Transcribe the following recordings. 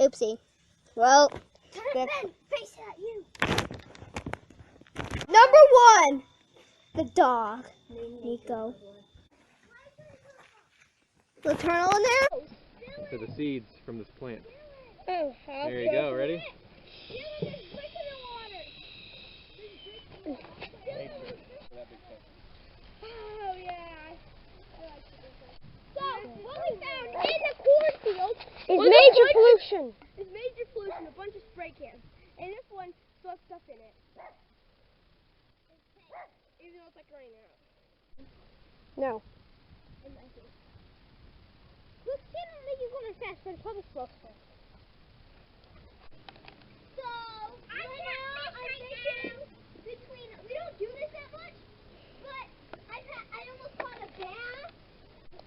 Oopsie. Well, Ben, face it at you. number 1, the dog, Nico. We'll turn on there. These are the seeds from this plant. Oh, There you go, ready? Oh, yeah. So, what we found in the cornfield is major pollution. is major pollution, a bunch of spray cans. And this one still has stuff in it. Even though it's like raining out. No. Look, it don't make you go as fast, but it's probably slow. So, I'm thinking between, we don't do this that much, but I almost caught a bass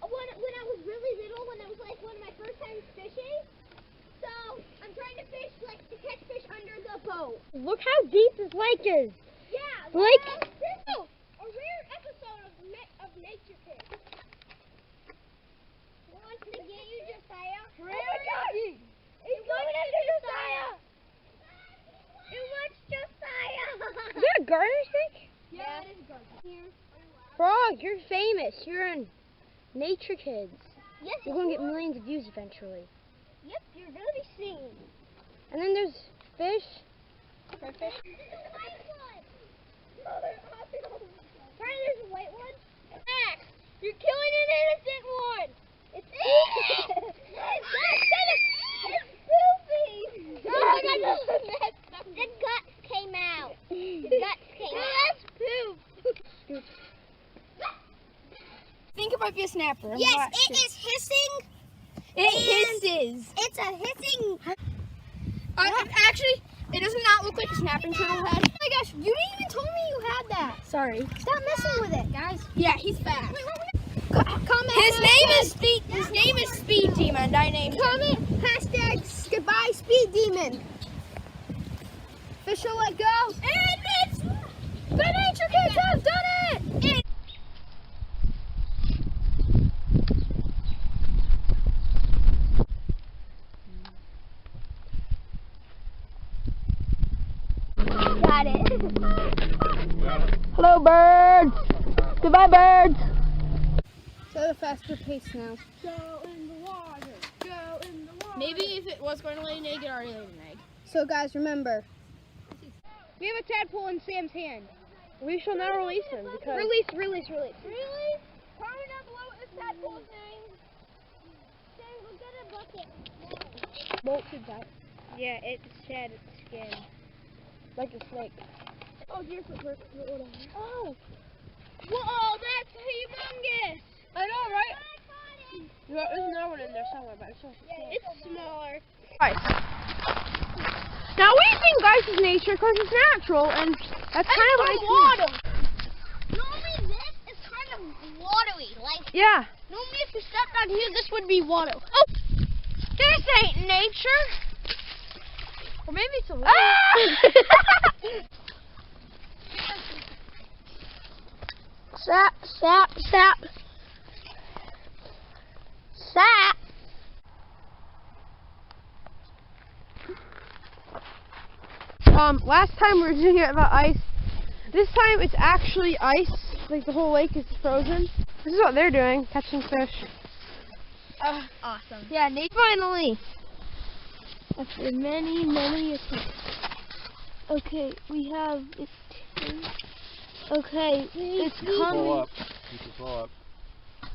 when I was really little, when it was like one of my first times fishing. So, I'm trying to fish, like, to catch fish under the boat. Look how deep this lake is. Yeah, Like- this is a rare episode of Nature Kids. Wants to get you, Josiah. Really? Oh my God! It's going into Josiah. It wants Josiah. Is that a garter snake? Yeah, it is good. Here. Frog, you're famous. You're in Nature Kids. Yes, You're going to get millions of views eventually. Yep, you're gonna be seen. And then there's fish. This is a white one. Sorry, there's a white one. Max, you're killing an innocent one. It's poopy. Oh, I got the guts came out. The guts came out. That's poop. I think it might be a snapper. Yes, it is hissing. It hisses. It's a hissing. Actually, it does not look like a snapping turtle head. Oh my gosh, you didn't even tell me you had that. Sorry. Stop messing with it, guys. Yeah, he's fast. Comment. His name is Speed Demon. I named him. Comment hashtag goodbye Speed Demon. Fish will let go. And it's the Nature Kids have done it. Got it. Hello, birds. Goodbye, birds. So the faster pace now. Go in the water. Go in the water. Maybe if it was going to lay an egg, it already laid an egg. So guys, remember, we have a tadpole in Sam's hand. We shall now release him because Release. Really? Comment down below what this tadpole's name. Sam, go get a bucket. bolted that Yeah, it shed its skin. like a snake. Oh, here's the first one. Oh! Whoa, that's humongous! I know, right? There's another one in there somewhere, but it's so small. It's smaller. Guys. Now we think guys is nature because it's natural, and that's kind of like water. Normally this is kind of watery. Like, yeah. normally if you stepped on here, this would be water. Oh! This ain't nature. Or maybe it's a little. Sap. Last time we were doing it about ice. This time it's actually ice. Like the whole lake is frozen. This is what they're doing, catching fish. Awesome. Yeah, Nate finally. After many attempts. Okay, we have it. Okay, it's Pull coming. up. You can pull up. You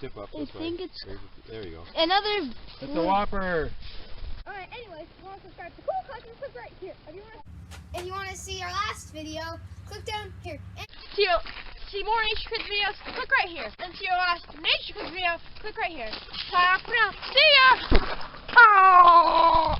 tip up this way. think it's There you go. another. It's a whopper. Alright, anyways, if you want to subscribe to Cool Cousin, click right here. If you want to see our last video, click down here. See more Nature Kids videos, click right here. And see your last Nature Kids video, click right here. Bye for now. See ya! Oh!